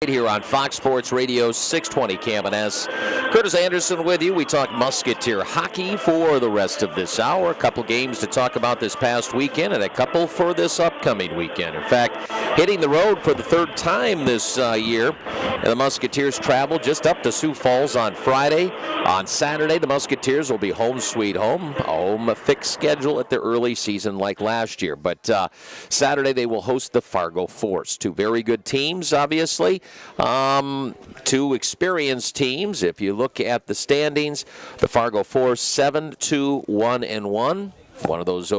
Here on Fox Sports Radio 620 Campbell S. Curtis Anderson with you. We talk Musketeer hockey for the rest of this hour. A couple games to talk about this past weekend and a couple for this upcoming weekend. In fact, hitting the road for the third time this year. And the Musketeers travel just up to Sioux Falls on Friday. On Saturday, the Musketeers will be home sweet home. A fixed schedule at the early season like last year. But Saturday they will host the Fargo Force. Two very good teams, obviously. Two experienced teams. If you look at the standings, the Fargo Force 7-2-1-1. One of those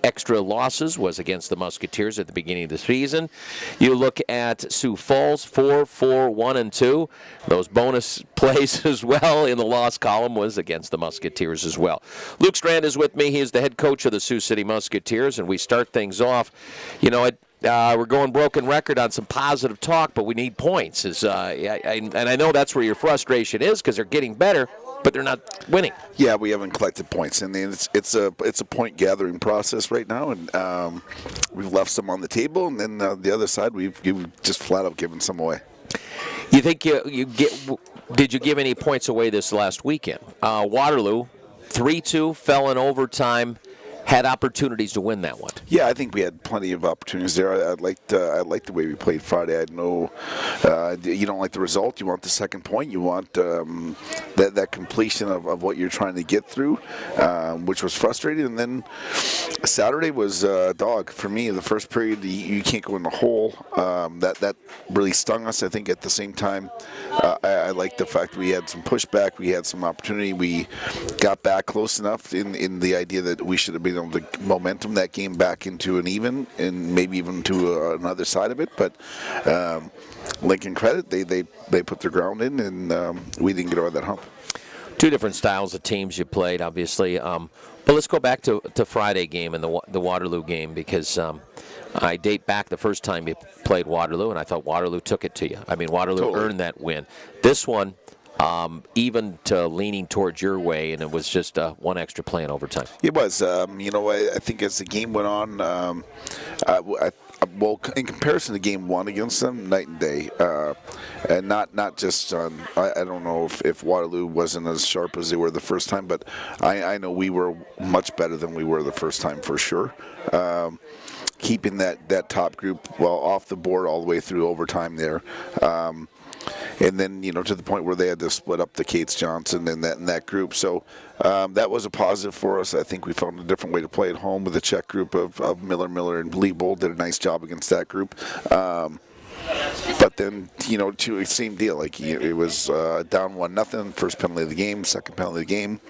extra losses was against the Musketeers at the beginning of the season. You look at Sioux Falls 4-1-2. Those bonus plays as well in the loss column was against the Musketeers as well. Luke Strand is with me. He is the head coach of the Sioux City Musketeers, and we start things off. We're going broken record on some positive talk, but we need points. And I know that's where your frustration is because they're getting better, but they're not winning. Yeah, we haven't collected points, and it's a point gathering process right now, and we've left some on the table, and then the other side we've just flat out given some away. You think did you give any points away this last weekend? Waterloo 3-2 fell in overtime. Had opportunities to win that one. Yeah, I think we had plenty of opportunities there. I liked the way we played Friday. I know you don't like the result. You want the second point. You want that completion of what you're trying to get through, which was frustrating. And then Saturday was dog for me. The first period, you can't go in the hole. That really stung us. I think at the same time, I liked the fact we had some pushback. We had some opportunity. We got back close enough in the idea that we should have been able to momentum that game back into an even and maybe even to another side of it. But Lincoln credit, they put their ground in, and we didn't get over that hump. Two different styles of teams you played, obviously. But let's go back to Friday game and the Waterloo game, because I date back the first time you played Waterloo, and I thought Waterloo took it to you. I mean, Waterloo totally earned that win. This one, even to leaning towards your way, and it was just one extra play in overtime. It was. I think as the game went on, in comparison to game one against them, night and day. And not just on, I don't know if Waterloo wasn't as sharp as they were the first time, but I know we were much better than we were the first time for sure. Keeping that top group off the board all the way through overtime there. And then, to the point where they had to split up the Cates Johnson and that group. So that was a positive for us. I think we found a different way to play at home with the Czech group of Miller, and Lee Bold did a nice job against that group. But then, to same deal. Like it was down 1-0, first penalty of the game, second penalty of the game.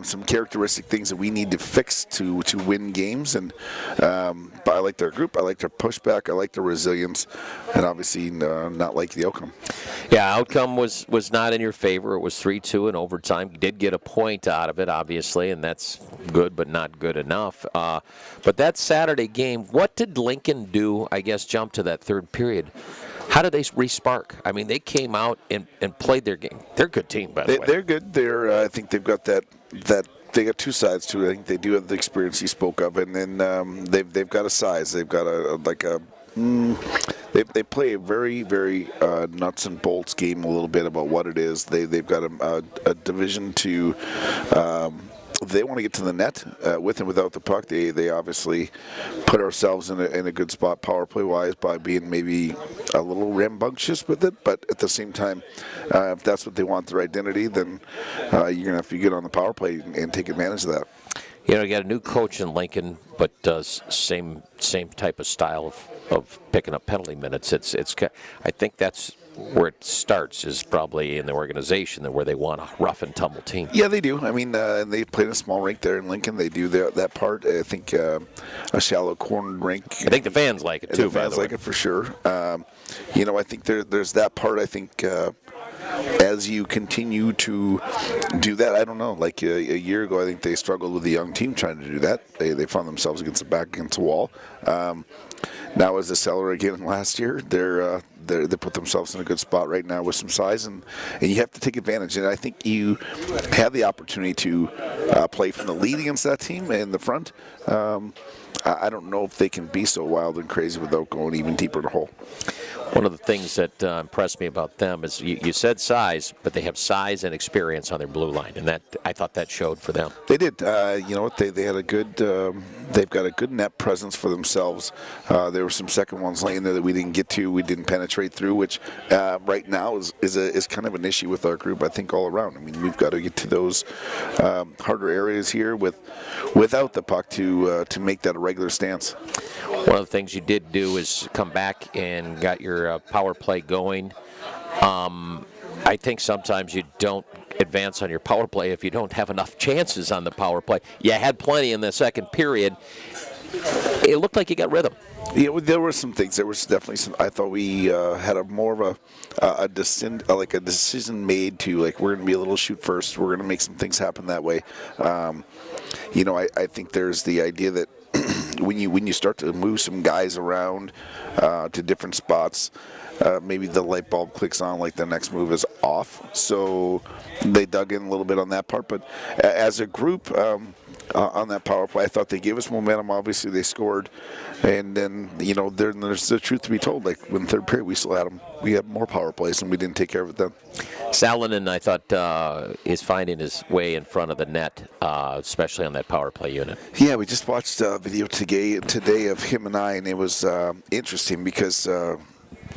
Some characteristic things that we need to fix to win games. And but I liked our group. I liked our pushback. I liked the resilience, and obviously not like the outcome. Yeah, outcome was not in your favor. It was 3-2 in overtime. You did get a point out of it, obviously, and that's good, but not good enough. But that Saturday game, what did Lincoln do, I guess, jump to that third period? How did they re-spark? I mean, they came out and played their game. They're a good team, by the way. They're good. I think they've got that they got two sides to it. I think they do have the experience you spoke of, and then they've got a size. They've got they play a very, very nuts and bolts game a little bit about what it is. They've got a division to. They want to get to the net with and without the puck. They obviously put ourselves in a good spot power play wise by being maybe a little rambunctious with it. But at the same time, if that's what they want, their identity, then you're gonna have to be good on the power play and take advantage of that. You got a new coach in Lincoln, but does same type of style of picking up penalty minutes. I think that's where it starts, is probably in the organization where they want a rough and tumble team. Yeah, they do. I mean, and they play in a small rink there in Lincoln. They do that part. I think a shallow cornered rink. I think the fans like it too. The fans like it for sure. I think there's that part. I think as you continue to do that, I don't know. Like a year ago, I think they struggled with the young team trying to do that. They found themselves against the wall. Now, as a seller again last year, they put themselves in a good spot right now with some size, and you have to take advantage. And I think you have the opportunity to play from the lead against that team in the front. I don't know if they can be so wild and crazy without going even deeper in the hole. One of the things that impressed me about them is you said size, but they have size and experience on their blue line, and that I thought that showed for them. They did. You know what? They had a good. They've got a good net presence for themselves. There were some second ones laying there that we didn't get to. We didn't penetrate through, which right now is kind of an issue with our group. I think all around. I mean, we've got to get to those harder areas here without the puck to make that a regular stance. One of the things you did do is come back and got your power play going. I think sometimes you don't advance on your power play if you don't have enough chances on the power play. You had plenty in the second period. It looked like you got rhythm. Yeah, there were some things. There was definitely some. I thought we had a more of a decision made to, like, we're going to be a little shoot first. We're going to make some things happen that way. You know, I think there's the idea that when you start to move some guys around to different spots, maybe the light bulb clicks on, like the next move is off. So they dug in a little bit on that part. But as a group on that power play, I thought they gave us momentum. Obviously, they scored. And then, you know, there's the truth to be told. Like, in third period, we still had them. We had more power plays, and we didn't take care of it then. Salonen, I thought, is finding his way in front of the net, especially on that power play unit. Yeah, we just watched a video today of him and I, and it was interesting because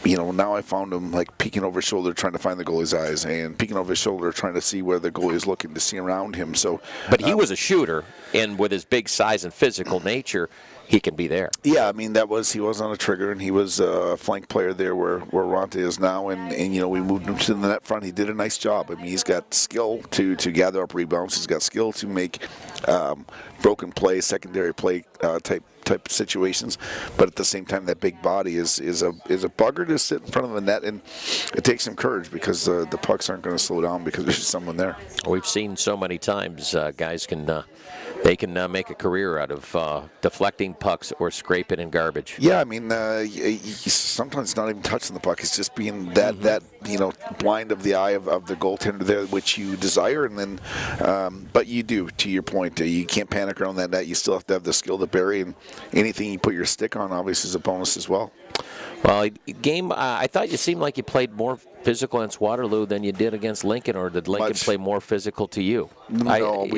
you know, now I found him, like, peeking over his shoulder trying to find the goalie's eyes, and peeking over his shoulder trying to see where the goalie is looking to see around him. So, but he was a shooter, and with his big size and physical nature, he can be there. Yeah, I mean, he was on a trigger, and he was a flank player there where Ronte is now, and you know, we moved him to the net front. He did a nice job. I mean, he's got skill to gather up rebounds. He's got skill to make broken play, secondary play type situations, but at the same time, that big body is a bugger to sit in front of the net, and it takes some courage because the pucks aren't going to slow down because there's someone there. We've seen so many times guys can make a career out of deflecting pucks or scraping in garbage. Yeah, I mean, sometimes not even touching the puck. It's just being that you know, blind of the eye of the goaltender there, which you desire, and then but you do, to your point, you can't panic around that net. You still have to have the skill to bury, and anything you put your stick on obviously is a bonus as well. Well, I thought you seemed like you played more physical against Waterloo than you did against Lincoln, or did Lincoln play more physical to you? No, I thought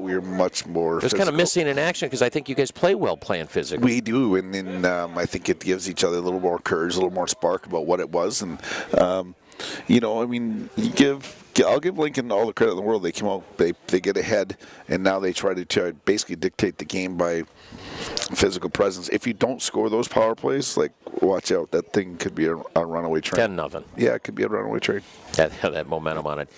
we were much more. It was kind of missing in action because I think you guys play well playing physical. We do, and then I think it gives each other a little more courage, a little more spark about what it was, and you know, I mean, I'll give Lincoln all the credit in the world. They came out, they get ahead, and now they try to basically dictate the game by physical presence. If you don't score those power plays, like, watch out. That thing could be a runaway train. 10-0. Yeah, it could be a runaway train. That momentum on it.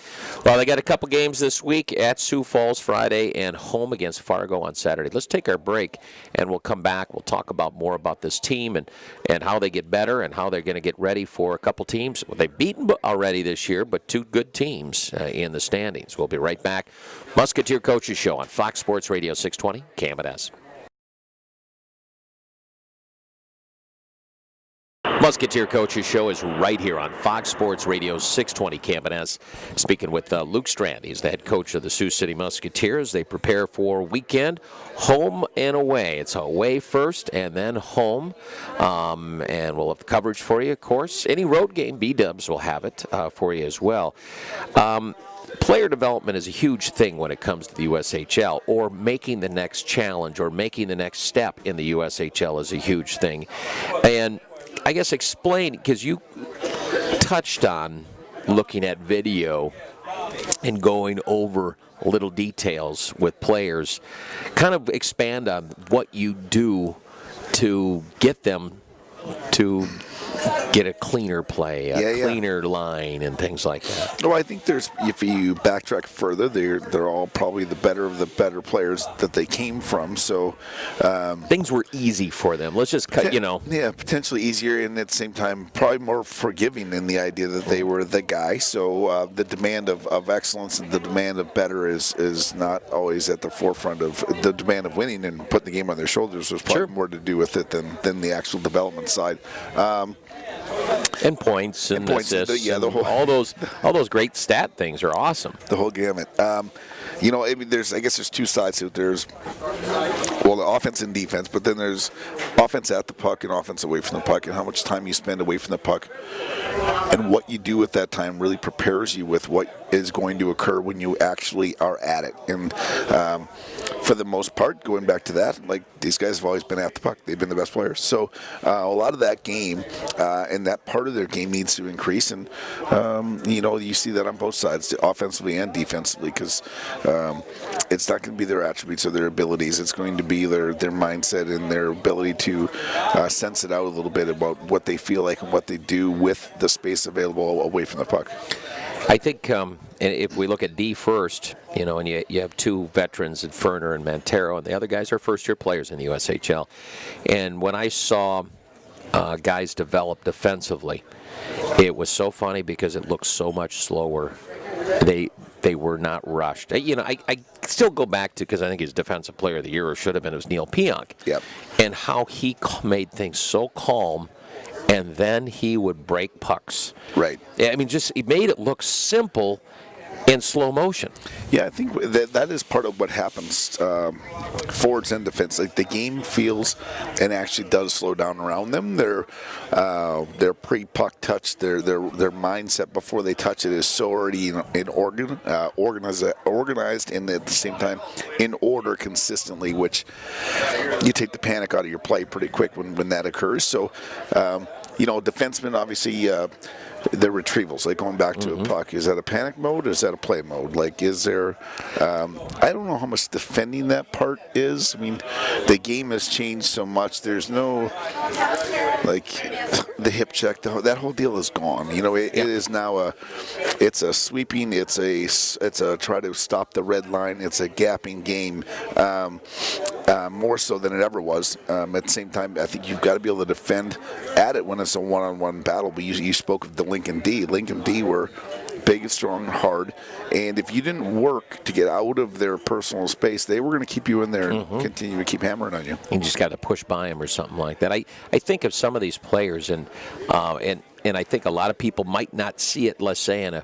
Well, they got a couple games this week at Sioux Falls Friday and home against Fargo on Saturday. Let's take our break, and we'll come back. We'll talk more about this team and how they get better and how they're going to get ready for a couple teams. Well, they've beaten already this year, but two good teams in the standings. We'll be right back. Musketeer Coaches Show on Fox Sports Radio 620, KMS. Musketeer Coaches Show is right here on Fox Sports Radio 620 KMS. Speaking with Luke Strand. He's the head coach of the Sioux City Musketeers. They prepare for weekend, home and away. It's away first and then home. And we'll have coverage for you, of course. Any road game, B-Dubs will have it for you as well. Player development is a huge thing when it comes to the USHL, or making the next challenge or making the next step in the USHL is a huge thing. And I guess explain, because you touched on looking at video and going over little details with players. Kind of expand on what you do to get them to get a cleaner play, cleaner line, and things like that. Well, I think if you backtrack further, they're all probably the better of the better players that they came from. So things were easy for them. Let's just cut, Yeah, potentially easier, and at the same time, probably more forgiving in the idea that they were the guy. So the demand of excellence and the demand of better is not always at the forefront of the demand of winning and putting the game on their shoulders. There's probably more to do with it than the actual development side. And points and assists. All those great stat things are awesome. The whole gamut. I guess there's two sides to it. There's, offense and defense, but then there's offense at the puck and offense away from the puck, and how much time you spend away from the puck. And what you do with that time really prepares you with what is going to occur when you actually are at it. And for the most part, going back to that, like, these guys have always been at the puck. They've been the best players. So a lot of that game and that part of their game needs to increase. And, you see that on both sides, offensively and defensively, because it's not going to be their attributes or their abilities. It's going to be their mindset and their ability to sense it out a little bit about what they feel like and what they do with the space available away from the puck. I think if we look at D first, and you have two veterans in Ferner and Montero, and the other guys are first-year players in the USHL. And when I saw guys develop defensively, it was so funny because it looked so much slower. They were not rushed. I still go back to, because I think his defensive player of the year, or should have been, it was Neil Pionk. Yep. And how he made things so calm, and then he would break pucks. Right. I mean, he made it look simple in slow motion. Yeah, I think that is part of what happens, forwards and defense. Like, the game feels and actually does slow down around them. Their pre-puck touch, their mindset before they touch it is so already organized, and at the same time in order consistently, which you take the panic out of your play pretty quick when that occurs. So, defensemen obviously. The retrievals, like going back to a puck, is that a panic mode or is that a play mode? Like, is there, I don't know how much defending that part is. I mean, the game has changed so much. There's no, like, the hip check, that whole deal is gone. It is now it's a sweeping, it's a try to stop the red line, it's a gapping game, more so than it ever was. At the same time, I think you've got to be able to defend at it when it's a one-on-one battle. But you spoke of the Lincoln D were big and strong and hard, and if you didn't work to get out of their personal space, they were going to keep you in there and continue to keep hammering on you. You just got to push by them or something like that. I think of some of these players, and I think a lot of people might not see it, let's say, in a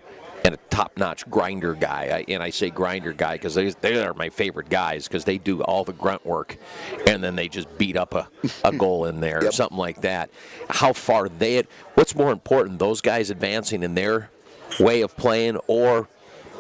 top-notch grinder guy. And I say grinder guy because they are my favorite guys, because they do all the grunt work, and then they just beat up a goal in there or something like that. How far what's more important, those guys advancing in their way of playing, or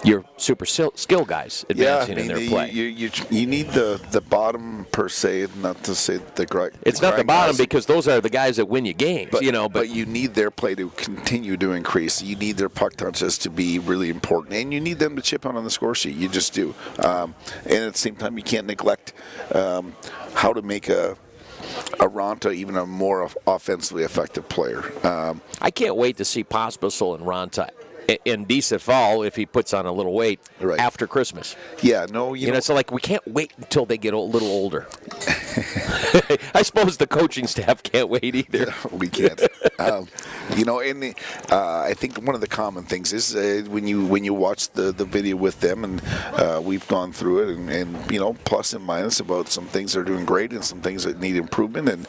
your super skill guys advancing in their play? You need the bottom, per se, not to say the grind. It's not the bottom, because those are the guys that win you games. But you need their play to continue to increase. You need their puck touches to be really important, and you need them to chip on the score sheet. You just do. And at the same time, you can't neglect how to make a Ronta even a more offensively effective player. I can't wait to see Pospisil and Ronta in decent fall if he puts on a little weight after Christmas. Yeah, no, you know, so like we can't wait until they get a little older. I suppose the coaching staff can't wait either. Yeah, we can't. I think one of the common things is when you watch the video with them, and we've gone through it, and plus and minus about some things they're doing great and some things that need improvement, and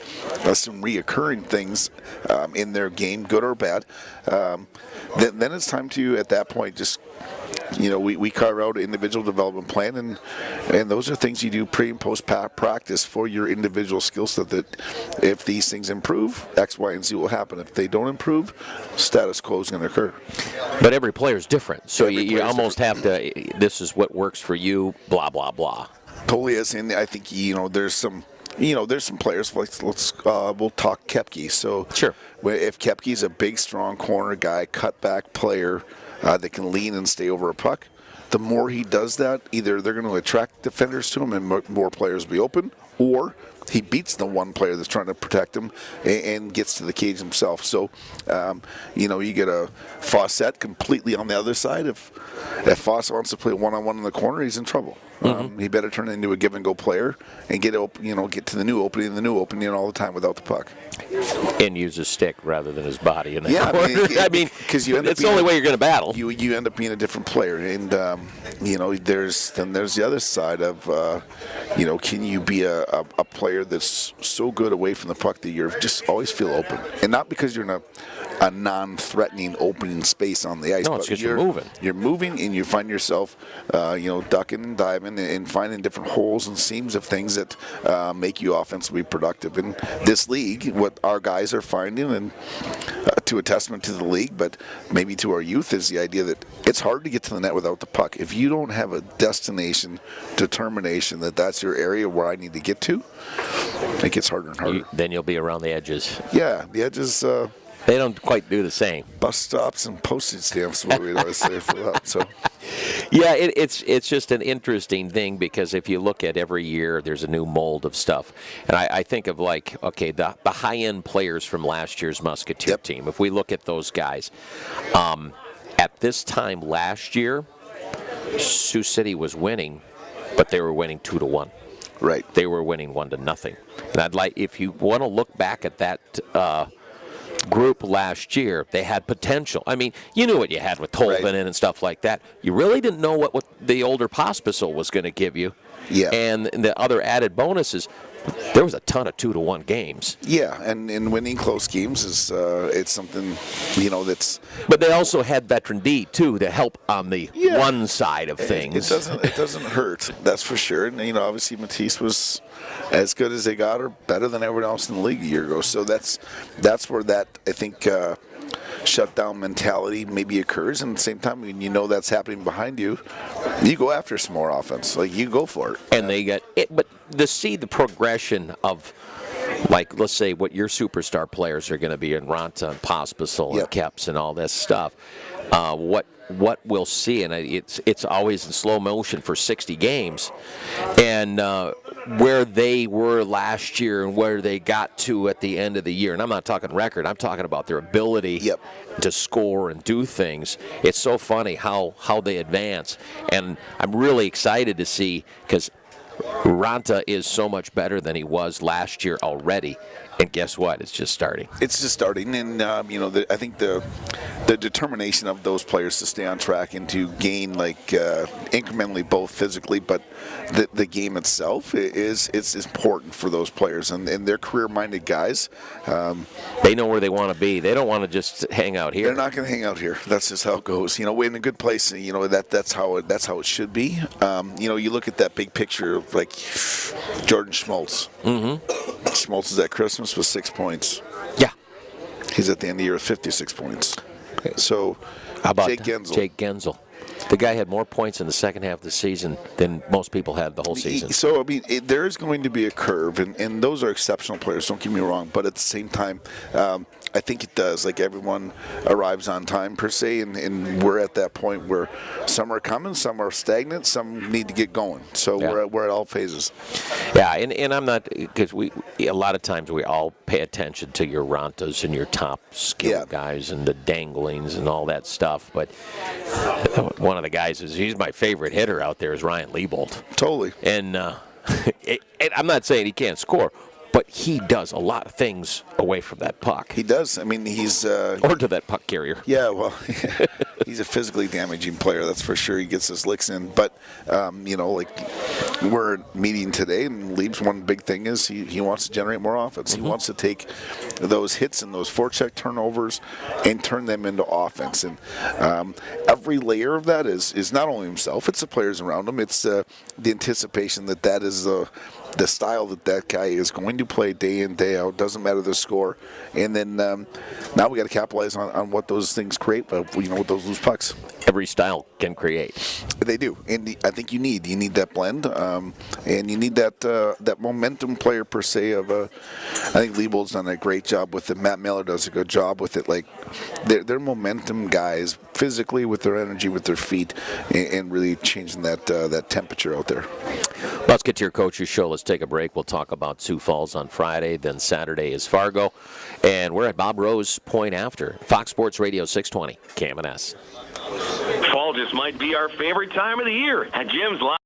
some reoccurring things in their game, good or bad. Then it's time to, at that point, just we carve out an individual development plan, and those are things you do pre and post practice for your individual skill set, that if these things improve, X, Y, and Z will happen. If they don't improve, status quo is going to occur. But every player is different, so you almost have to, this is what works for you, blah, blah, blah. Totally is, and I think, there's some players, we'll talk Koepke. So sure. If Koepke's a big, strong corner guy, cutback player that can lean and stay over a puck, the more he does that, either they're going to attract defenders to him and more players will be open, or he beats the one player that's trying to protect him and gets to the cage himself. So, you get a Fawcett completely on the other side. If Fawcett wants to play one-on-one in the corner, he's in trouble. He better turn it into a give-and-go player and get to the new opening all the time without the puck. And use his stick rather than his body in the corner. I mean, because it's the only way you're going to battle. You end up being a different player, and there's the other side of can you be a player that's so good away from the puck that you just always feel open, and not because you're in a non-threatening opening space on the ice. No, it's just you're moving. You're moving, and you find yourself, ducking and diving and finding different holes and seams of things that make you offensively productive. In this league, what our guys are finding, and to a testament to the league, but maybe to our youth, is the idea that it's hard to get to the net without the puck. If you don't have a destination, determination that that's your area where I need to get to, it gets harder and harder. Then you'll be around the edges. Yeah, the edges. They don't quite do the same. Bus stops and postage stamps is what we always say for that. So, yeah, it's just an interesting thing, because if you look at every year, there's a new mold of stuff. And I think of the high-end players from last year's Musketeer team. If we look at those guys, at this time last year, Sioux City was winning, but they were winning 2-1. Right. They were winning 1-0. And I'd like, if you want to look back at that group last year, they had potential. I mean, you knew what you had with Tolvanen and stuff like that. You really didn't know what the older Pospisil was going to give you. Yeah. And the other added bonuses, there was a ton of 2-1 games. Yeah, and winning close games is it's something, that's. But they also had veteran D too to help on the one side of things. It doesn't hurt, that's for sure. And obviously Matisse was as good as they got, or better than everyone else in the league a year ago. So that's where that, I think, shutdown mentality maybe occurs. And at the same time, when you know that's happening behind you, you go after some more offense. Like, you go for it. And they got it, but to see the progression of, like, let's say what your superstar players are going to be in Ranta and Pospisil and Keps and all this stuff, what we'll see, and it's always in slow motion for 60 games, and where they were last year and where they got to at the end of the year. And I'm not talking record, I'm talking about their ability to score and do things. It's so funny how they advance, and I'm really excited to see, because Ranta is so much better than he was last year already. And guess what? It's just starting. It's just starting, and I think the determination of those players to stay on track and to gain incrementally, both physically, but the game itself it's important for those players, and they're career-minded guys. They know where they want to be. They don't want to just hang out here. They're not going to hang out here. That's just how it goes. We're in a good place. That's how it should be. You look at that big picture of Jordan Schmaltz. Mm-hmm. Schmaltz is at Christmas with 6 points. Yeah. He's at the end of the year with 56 points. So, how about Jake Gensel? Jake Gensel. The guy had more points in the second half of the season than most people had the whole season. So, there is going to be a curve, and those are exceptional players, don't get me wrong, but at the same time, I think it does. Everyone arrives on time, per se, and we're at that point where some are coming, some are stagnant, some need to get going. So we're at all phases. Yeah, and I'm not, because a lot of times we all pay attention to your Rantas and your top skill guys and the danglings and all that stuff, but one of the guys he's my favorite hitter out there is Ryan Liebold. Totally. And I'm not saying he can't score, but he does a lot of things away from that puck. He does. He's... or to that puck carrier. Yeah, well, he's a physically damaging player, that's for sure. He gets his licks in. But, we're meeting today, and Lieb's one big thing is he wants to generate more offense. Mm-hmm. He wants to take those hits and those forecheck turnovers and turn them into offense. And every layer of that is not only himself, it's the players around him. It's the anticipation that is the style that guy is going to play day in, day out. Doesn't matter the score. And then now we got to capitalize on what those things create, with those loose pucks. Every style can create. They do. And I think you need that blend. And you need that momentum player, per se, of I think Liebold's done a great job with it. Matt Miller does a good job with it. They're momentum guys, physically, with their energy, with their feet, and really changing that temperature out there. Musketeer Coaches Show. Let's take a break. We'll talk about Sioux Falls on Friday. Then Saturday is Fargo. And we're at Bob Rose Point after. Fox Sports Radio 620, KMNS. Fall just might be our favorite time of the year at Jim's Live.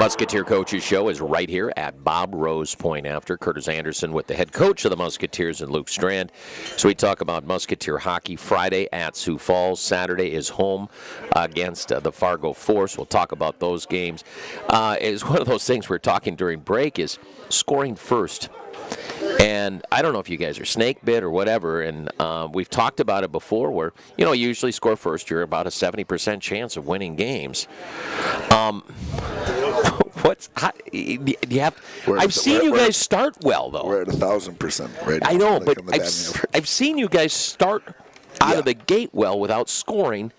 Musketeer Coaches Show is right here at Bob Rose Point after. Curtis Anderson with the head coach of the Musketeers and Luke Strand. So we talk about Musketeer hockey Friday at Sioux Falls. Saturday is home against the Fargo Force. We'll talk about those games. It's one of those things we're talking during break is scoring first. And I don't know if you guys are snake bit or whatever, and we've talked about it before where, you usually score first, you're about a 70% chance of winning games. I've seen you guys start well, though. We're at 1,000% right now. I know, but I've seen you guys start out of the gate well without scoring,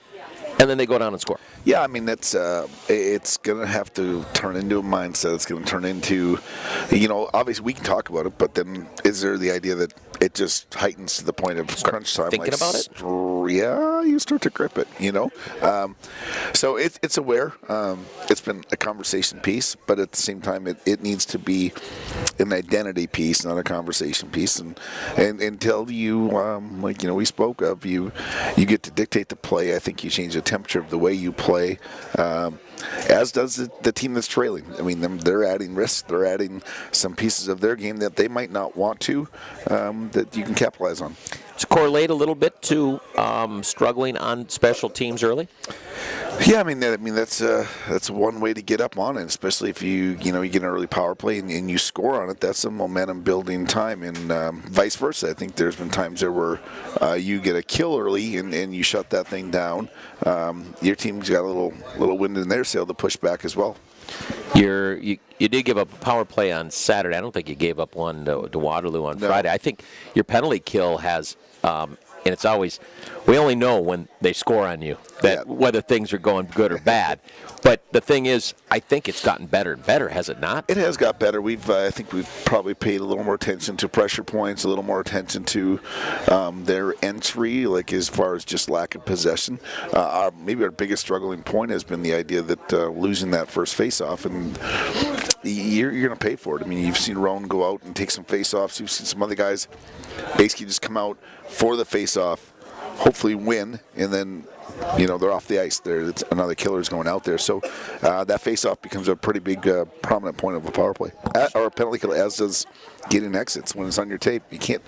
and then they go down and score. Yeah, I mean, it's going to have to turn into a mindset. It's going to turn into, obviously we can talk about it, but then is there the idea that it just heightens to the point of crunch time? Thinking about it? Yeah, you start to grip it, So it's aware. It's been a conversation piece, but at the same time, it needs to be an identity piece, not a conversation piece. And until you, we spoke of, you get to dictate the play. I think you change the temperature of the way you play. As does the team that's trailing. I mean, they're adding risk. They're adding some pieces of their game that they might not want to, that you can capitalize on. To correlate a little bit to struggling on special teams early? Yeah, I mean that's one way to get up on it, especially if you get an early power play and you score on it. That's a momentum building time, and vice versa. I think there's been times there where you get a kill early and you shut that thing down. Your team's got a little wind in their sail to push back as well. You did give up a power play on Saturday. I don't think you gave up one to Waterloo on Friday. I think your penalty kill has, and it's always, we only know when they score on you whether things are going good or bad. But the thing is, I think it's gotten better and better, has it not? It has got better. I think we've probably paid a little more attention to pressure points, a little more attention to their entry, like as far as just lack of possession. Maybe our biggest struggling point has been the idea that losing that first face-off, and you're going to pay for it. I mean, you've seen Roan go out and take some face-offs. You've seen some other guys basically just come out for the face-off, hopefully win, and then they're off the ice. It's another killer's going out there. So that face-off becomes a pretty big, prominent point of a power play or a penalty kill, as does getting exits when it's on your tape. You can't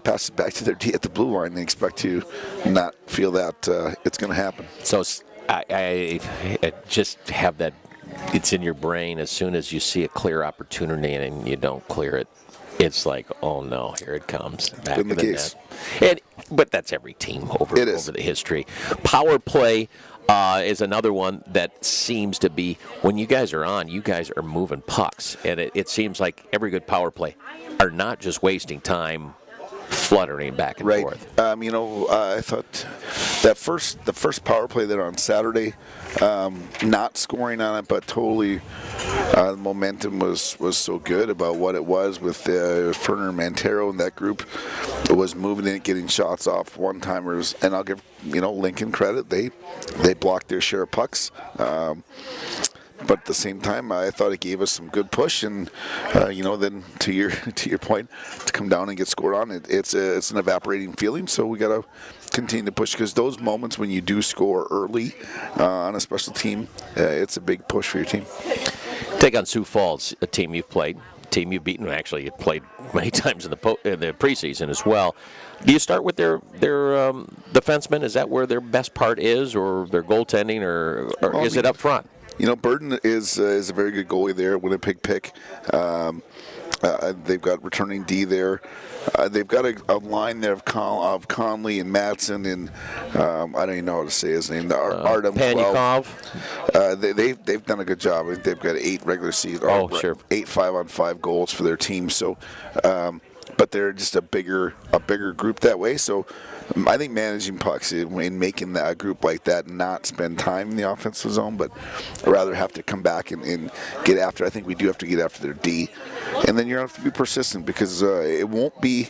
pass it back to their D at the blue line and expect to not feel that it's going to happen. So I just have that. It's in your brain as soon as you see a clear opportunity and you don't clear it. It's like, oh no, here it comes. Back in the case. Net. But that's every team over the history. Power play is another one that seems to be, when you guys are on, you guys are moving pucks. And it seems like every good power play are not just wasting time fluttering back and forth. I thought the first power play there on Saturday, not scoring on it, but totally the momentum was so good about what it was with Ferner and Mantero and that group. It was moving in, getting shots off one-timers, and I'll give Lincoln credit. They blocked their share of pucks. But at the same time, I thought it gave us some good push, and then to your point, to come down and get scored on, it's an evaporating feeling. So we got to continue to push, because those moments when you do score early on a special team, it's a big push for your team. Take on Sioux Falls, a team you've played, team you've beaten. Actually, you played many times in the preseason as well. Do you start with their defensemen? Is that where their best part is, or their goaltending, or is it up front? Burden is a very good goalie there. Winnipeg pick. They've got returning D there. They've got a line there of Conley and Madsen and I don't even know how to say his name. Artem Panyakov. They've done a good job. I think they've got 8 regular season. 8 5-on-5 goals for their team. So, but they're just a bigger group that way. So I think managing pucks and making that group like that, not spend time in the offensive zone, but rather have to come back and get after. I think we do have to get after their D, and then you're going to have to be persistent, because it won't be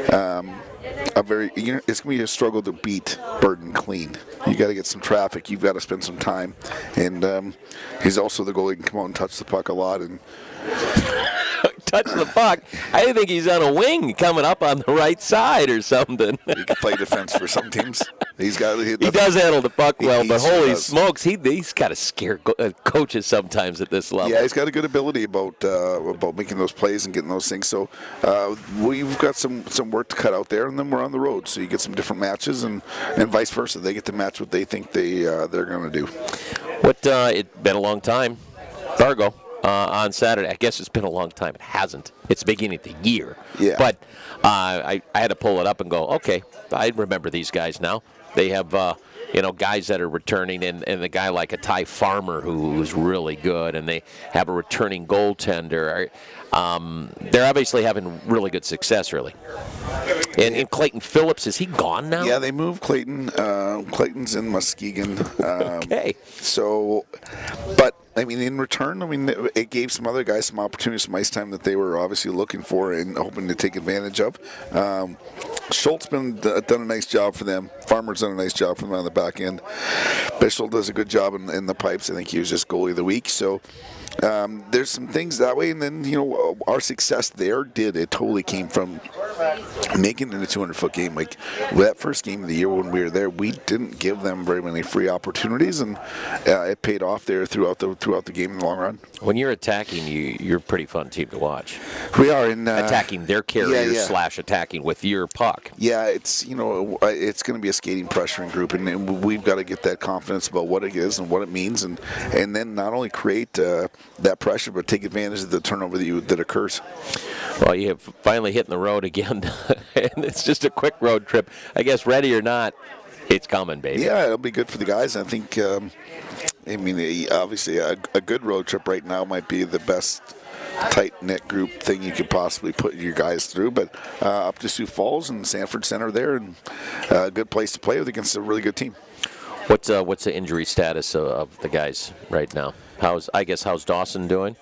it's going to be a struggle to beat Burden clean. You got to get some traffic. You've got to spend some time, and he's also the goalie who can come out and touch the puck a lot and touch the puck. I think he's on a wing coming up on the right side or something. He can play defense for some teams. He does handle the puck well, but holy does. smokes, he's got to scare coaches sometimes at this level. Yeah, he's got a good ability about making those plays and getting those things. So we've got some work to cut out there, and then we're on the road. So you get some different matches, and vice versa. They get to match what they think they're going to do. It's been a long time. Fargo on Saturday. I guess it's been a long time. It hasn't. It's the beginning of the year. Yeah. But I had to pull it up and go, okay, I remember these guys now. They have, guys that are returning, and a guy like a Ty Farmer who's really good, and they have a returning goaltender. They're obviously having really good success, really. And Clayton Phillips, is he gone now? Yeah, they moved Clayton. Clayton's in Muskegon. Okay. So, but I mean, in return, it gave some other guys some opportunities, some ice time that they were obviously looking for and hoping to take advantage of. Schultz done a nice job for them. Farmer's done a nice job for them on the back end. Bischel does a good job in the pipes. I think he was just goalie of the week. So there's some things that way, and then our success there it totally came from making it a 200-foot game. Like that first game of the year when we were there, we didn't give them very many free opportunities, and it paid off there throughout the game in the long run. When you're attacking, you're a pretty fun team to watch. We are in attacking their carriers / attacking with your puck. Yeah, it's it's going to be a skating pressuring group, and we've got to get that confidence about what it is and what it means, and then not only create that pressure, but take advantage of the turnover that occurs. Well, you have finally hitting the road again, and it's just a quick road trip. I guess ready or not, it's coming, baby. Yeah, it'll be good for the guys. I think, obviously a good road trip right now might be the best tight-knit group thing you could possibly put your guys through, but up to Sioux Falls and Sanford Center there, and a good place to play with against a really good team. What's the injury status of the guys right now? How's Dawson doing?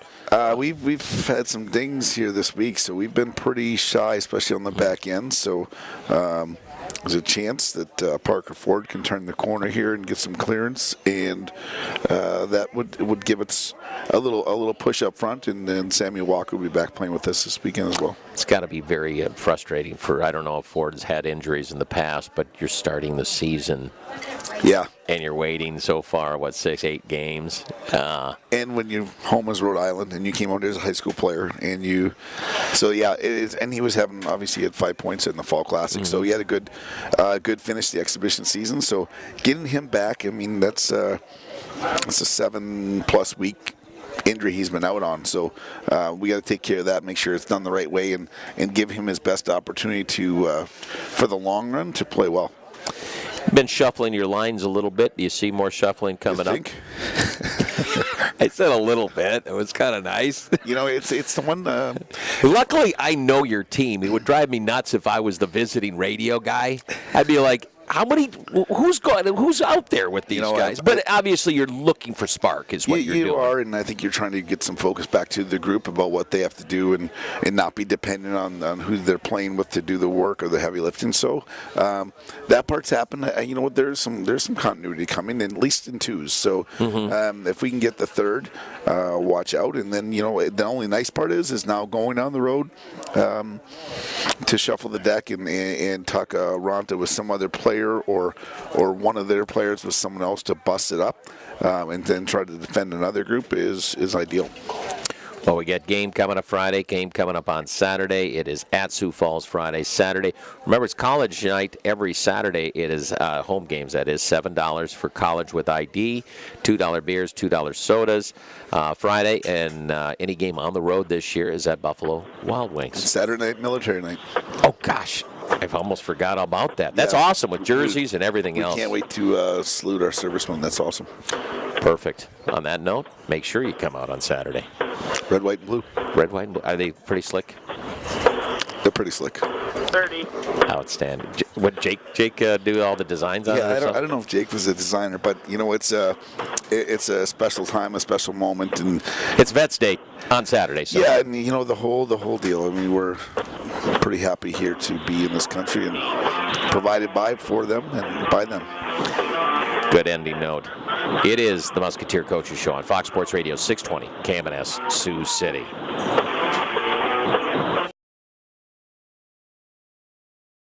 We've had some dings here this week, so we've been pretty shy, especially on the back end. So there's a chance that Parker Ford can turn the corner here and get some clearance, and that would give us a little push up front, and then Samuel Walker will be back playing with us this weekend as well. It's got to be very frustrating I don't know if Ford's had injuries in the past, but you're starting the season. Yeah. And you're waiting so far, 6-8 games? And when you're home as Rhode Island, and you came out as a high school player, and and he was having, obviously, he had 5 points in the Fall Classic, so he had a good finish the exhibition season. So getting him back, that's a 7+ week injury he's been out on. So we got to take care of that, make sure it's done the right way, and give him his best opportunity for the long run to play well. Been shuffling your lines a little bit. Do you see more shuffling coming up? I said a little bit. It was kind of nice. It's the one. Luckily, I know your team. It would drive me nuts if I was the visiting radio guy. I'd be like, who's out there with these guys? But obviously, you're looking for spark, is what you're doing. You are, and I think you're trying to get some focus back to the group about what they have to do, and not be dependent on who they're playing with to do the work or the heavy lifting. So that part's happened. There's some continuity coming, at least in twos. So if we can get the third, watch out. And then the only nice part is now going on the road to shuffle the deck and tuck Ronta with some other player or one of their players with someone else to bust it up, and then try to defend another group is ideal. Well, we got game coming up Friday, game coming up on Saturday. It is at Sioux Falls Friday, Saturday. Remember, it's college night every Saturday. It is home games, that is, $7 for college with ID, $2 beers, $2 sodas. Friday, and any game on the road this year is at Buffalo Wild Wings. And Saturday night, military night. Oh, gosh. I've almost forgot about that. That's awesome with jerseys and everything else. We can't wait to salute our servicemen. That's awesome. Perfect. On that note, make sure you come out on Saturday. Red, white, and blue. Red, white, and blue. Are they pretty slick? They're pretty slick. 30. Outstanding. What, Jake do all the designs on it? Yeah, I don't know if Jake was a designer, but it's a special time, a special moment, and it's Vets Day on Saturday. So. Yeah, and the whole deal. We're pretty happy here to be in this country and provided for them and by them. Good ending note. It is the Musketeer Coaches Show on Fox Sports Radio 620, KMNS, Sioux City.